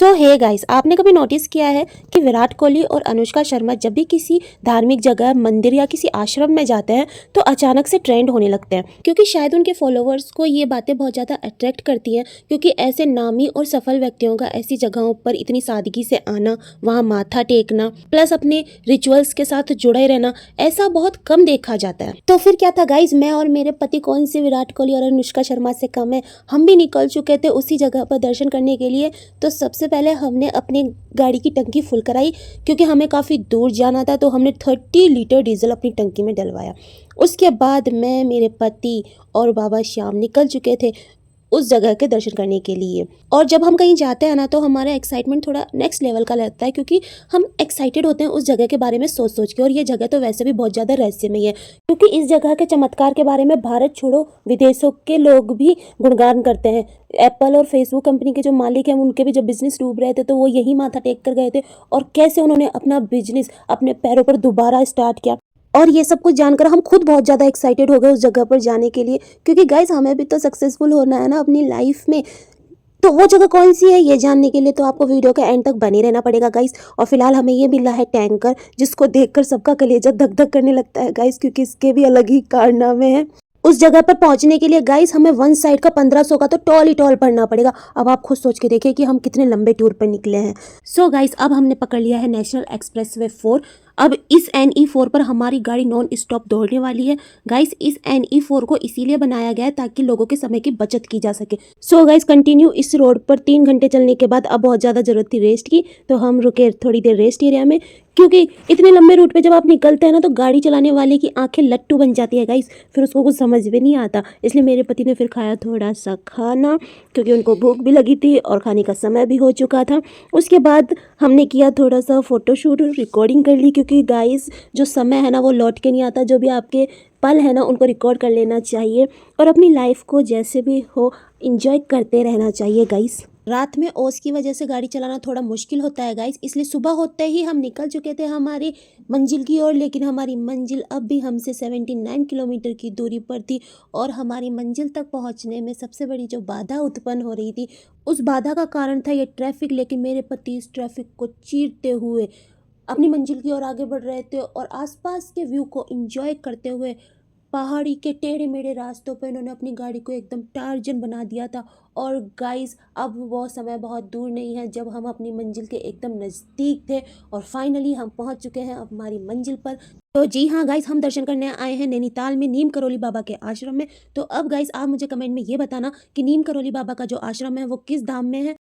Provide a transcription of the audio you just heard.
सो hey guys, आपने कभी notice किया है कि विराट कोहली और अनुष्का शर्मा जब भी किसी धार्मिक जगह, मंदिर या किसी आश्रम में जाते हैं तो अचानक से ट्रेंड होने लगते हैं, क्योंकि शायद उनके फॉलोअर्स को ये बातें बहुत ज़्यादा अट्रैक्ट करती हैं। क्योंकि ऐसे नामी और सफल व्यक्तियों का ऐसी जगहों पर इतनी सादगी से आना, वहाँ माथा टेकना, प्लस अपने रिचुअल्स के साथ जुड़े रहना, ऐसा बहुत कम देखा जाता है। तो फिर क्या था गाइज, मैं और मेरे पति कौन से विराट कोहली और अनुष्का शर्मा से कम है। हम भी निकल चुके थे उसी जगह पर दर्शन करने के लिए। तो सबसे पहले हमने अपनी गाड़ी की टंकी फुल कराई, क्योंकि हमें काफ़ी दूर जाना था। तो हमने 30 लीटर डीजल अपनी टंकी में डलवाया। उसके बाद मैं, मेरे पति और बाबा श्याम निकल चुके थे उस जगह के दर्शन करने के लिए। और जब हम कहीं जाते हैं ना, तो हमारा एक्साइटमेंट थोड़ा नेक्स्ट लेवल का लगता है, क्योंकि हम एक्साइटेड होते हैं उस जगह के बारे में सोच सोच के। और ये जगह तो वैसे भी बहुत ज़्यादा रहस्यमयी है, क्योंकि इस जगह के चमत्कार के बारे में भारत छोड़ो विदेशों के लोग भी गुणगान करते हैं। एप्पल और फेसबुक कंपनी के जो मालिक हैं, उनके भी जब बिजनेस डूब रहे थे तो वो यही माथा टेक कर गए थे, और कैसे उन्होंने अपना बिजनेस अपने पैरों पर दोबारा स्टार्ट किया। और ये सब कुछ जानकर हम खुद बहुत ज़्यादा एक्साइटेड हो गए उस जगह पर जाने के लिए, क्योंकि गाइज हमें भी तो सक्सेसफुल होना है ना अपनी लाइफ में। तो वो जगह कौन सी है ये जानने के लिए तो आपको वीडियो के एंड तक बने रहना पड़ेगा गाइस। और फिलहाल हमें ये मिला है टैंकर, जिसको देखकर सबका कलेजा धक धक करने लगता है गाइस, क्योंकि इसके भी अलग ही कारनामे हैं। उस जगह पर पहुंचने के लिए गाइस हमें वन साइड का 1500 का तो टॉल ही टॉल भरना पड़ेगा। अब आप खुद सोच के देखिए कि हम कितने लंबे टूर पर निकले हैं। सो गाइस, अब हमने पकड़ लिया है नेशनल एक्सप्रेसवे 4। अब इस NE4 पर हमारी गाड़ी नॉन स्टॉप दौड़ने वाली है गाइस। इस NE4 को इसीलिए बनाया गया है ताकि लोगों के समय की बचत की जा सके। सो गाइस, कंटिन्यू इस रोड पर 3 घंटे चलने के बाद अब बहुत ज़्यादा ज़रूरत थी रेस्ट की, तो हम रुके थोड़ी देर रेस्ट एरिया में। क्योंकि इतने लंबे रूट पे जब आप निकलते हैं ना, तो गाड़ी चलाने वाले की आंखें लट्टू बन जाती है गाइस, फिर उसको कुछ समझ भी नहीं आता। इसलिए मेरे पति ने फिर खाया थोड़ा सा खाना, क्योंकि उनको भूख भी लगी थी और खाने का समय भी हो चुका था। उसके बाद हमने किया थोड़ा सा फोटोशूट, रिकॉर्डिंग कर ली, क्योंकि गाइस जो समय है ना वो लौट के नहीं आता। जो भी आपके पल है ना उनको रिकॉर्ड कर लेना चाहिए, और अपनी लाइफ को जैसे भी हो इंजॉय करते रहना चाहिए गाइस। रात में ओस की वजह से गाड़ी चलाना थोड़ा मुश्किल होता है गाइस, इसलिए सुबह होते ही हम निकल चुके थे हमारी मंजिल की ओर। लेकिन हमारी मंजिल अब भी हमसे 79 किलोमीटर की दूरी पर थी, और हमारी मंजिल तक पहुंचने में सबसे बड़ी जो बाधा उत्पन्न हो रही थी, उस बाधा का कारण था ये ट्रैफिक। लेकिन मेरे पति इस ट्रैफिक को चीरते हुए अपनी मंजिल की ओर आगे बढ़ रहे थे, और आसपास के व्यू को एंजॉय करते हुए पहाड़ी के टेढ़े मेढ़े रास्तों पे उन्होंने अपनी गाड़ी को एकदम टार्जन बना दिया था। और गाइस, अब वो समय बहुत दूर नहीं है जब हम अपनी मंजिल के एकदम नज़दीक थे, और फाइनली हम पहुंच चुके हैं अब हमारी मंजिल पर। तो जी हाँ गाइस, हम दर्शन करने आए हैं नैनीताल में नीम करोली बाबा के आश्रम में। तो अब गाइस, आप मुझे कमेंट में ये बताना कि नीम करोली बाबा का जो आश्रम है वो किस धाम में है।